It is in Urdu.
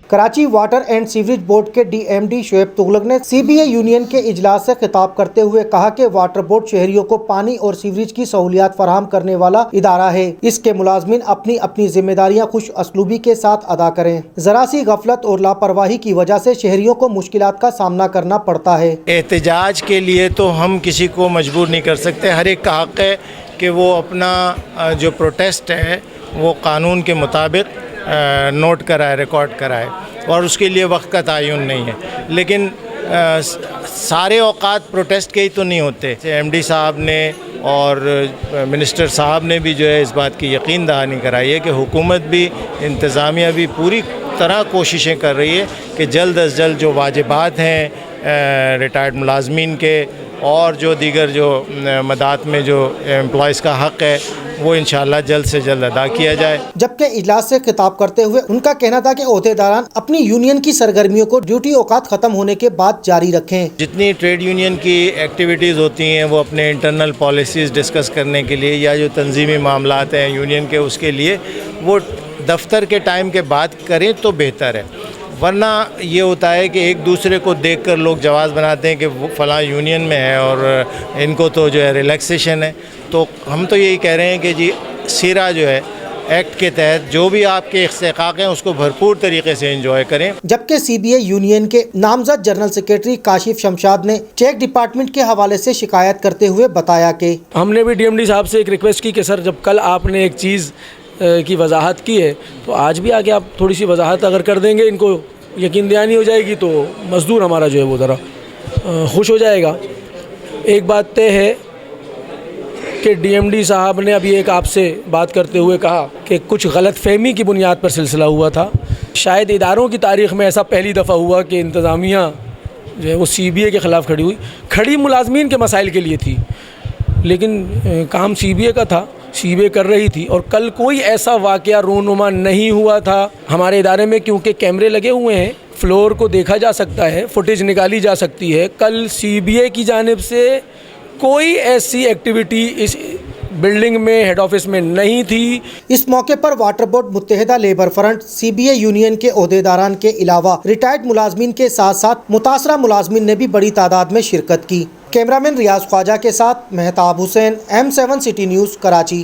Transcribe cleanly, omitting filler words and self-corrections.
Karachi water and sewerage board کے D M D Shoaib Tughlaq نے سی بی اے یونین کے اجلاس سے خطاب کرتے ہوئے کہا کہ واٹر بورڈ شہریوں کو پانی اور سیوریج کی سہولیات فراہم کرنے والا ادارہ ہے۔ اس کے ملازمین اپنی اپنی ذمہ داریاں خوش اسلوبی کے ساتھ ادا کریں۔ ذرا سی غفلت اور لاپرواہی کی وجہ سے شہریوں کو مشکلات کا سامنا کرنا پڑتا ہے۔ احتجاج کے لیے تو ہم کسی کو مجبور نہیں کر سکتے، ہر ایک کا حق ہے کہ وہ اپنا جو پروٹیسٹ ہے وہ قانون کے مطابق نوٹ کرائے، ریکارڈ کرائے، اور اس کے لیے وقت کا تعین نہیں ہے۔ لیکن سارے اوقات پروٹیسٹ کے ہی تو نہیں ہوتے۔ ایم ڈی صاحب نے اور منسٹر صاحب نے بھی جو ہے اس بات کی یقین دہانی کرائی ہے کہ حکومت بھی، انتظامیہ بھی پوری طرح کوششیں کر رہی ہے کہ جلد از جلد جو واجبات ہیں ریٹائرڈ ملازمین کے اور جو دیگر جو مدات میں جو امپلائز کا حق ہے وہ انشاءاللہ جلد سے جلد ادا کیا جائے۔ جبکہ اجلاس سے خطاب کرتے ہوئے ان کا کہنا تھا کہ عہدیداران اپنی یونین کی سرگرمیوں کو ڈیوٹی اوقات ختم ہونے کے بعد جاری رکھیں۔ جتنی ٹریڈ یونین کی ایکٹیویٹیز ہوتی ہیں وہ اپنے انٹرنل پالیسیز ڈسکس کرنے کے لیے یا جو تنظیمی معاملات ہیں یونین کے اس کے لیے وہ دفتر کے ٹائم کے بعد کریں تو بہتر ہے، ورنہ یہ ہوتا ہے کہ ایک دوسرے کو دیکھ کر لوگ جواز بناتے ہیں کہ وہ فلاں یونین میں ہے اور ان کو تو جو ہے ریلیکسیشن ہے۔ تو ہم تو یہی کہہ رہے ہیں کہ جی سیرا جو ہے ایکٹ کے تحت جو بھی آپ کے استحقاق ہیں اس کو بھرپور طریقے سے انجوائے کریں۔ جبکہ سی بی اے یونین کے نامزد جنرل سیکریٹری کاشف شمشاد نے چیک ڈپارٹمنٹ کے حوالے سے شکایت کرتے ہوئے بتایا کہ ہم نے بھی ڈی ایم ڈی صاحب سے ایک ریکویسٹ کی کہ سر جب کل آپ نے ایک چیز کی وضاحت کی ہے تو آج بھی آگے آپ تھوڑی سی وضاحت اگر کر دیں گے، ان کو یقین دہانی ہو جائے گی تو مزدور ہمارا جو ہے وہ ذرا خوش ہو جائے گا۔ ایک بات طے ہے کہ ڈی ایم ڈی صاحب نے ابھی ایک آپ سے بات کرتے ہوئے کہا کہ کچھ غلط فہمی کی بنیاد پر سلسلہ ہوا تھا۔ شاید اداروں کی تاریخ میں ایسا پہلی دفعہ ہوا کہ انتظامیہ جو ہے وہ سی بی اے کے خلاف کھڑی ملازمین کے مسائل کے لیے تھی، لیکن کام سی بی اے کا تھا، سی بی اے کر رہی تھی، اور کل کوئی ایسا واقعہ رونما نہیں ہوا تھا ہمارے ادارے میں، کیونکہ کیمرے لگے ہوئے ہیں، فلور کو دیکھا جا سکتا ہے، فوٹیج نکالی جا سکتی ہے۔ کل سی بی اے کی جانب سے کوئی ایسی ایکٹیویٹی اس بلڈنگ میں ہیڈ آفس میں نہیں تھی۔ اس موقع پر واٹر بورڈ، متحدہ labour front, C B A union کے عہدیداران کے علاوہ ریٹائرڈ ملازمین کے ساتھ ساتھ متاثرہ ملازمین نے بھی بڑی تعداد میں شرکت کی۔ کیمرامین ریاض خواجہ کے ساتھ مہتاب حسین، M7 سٹی نیوز، کراچی۔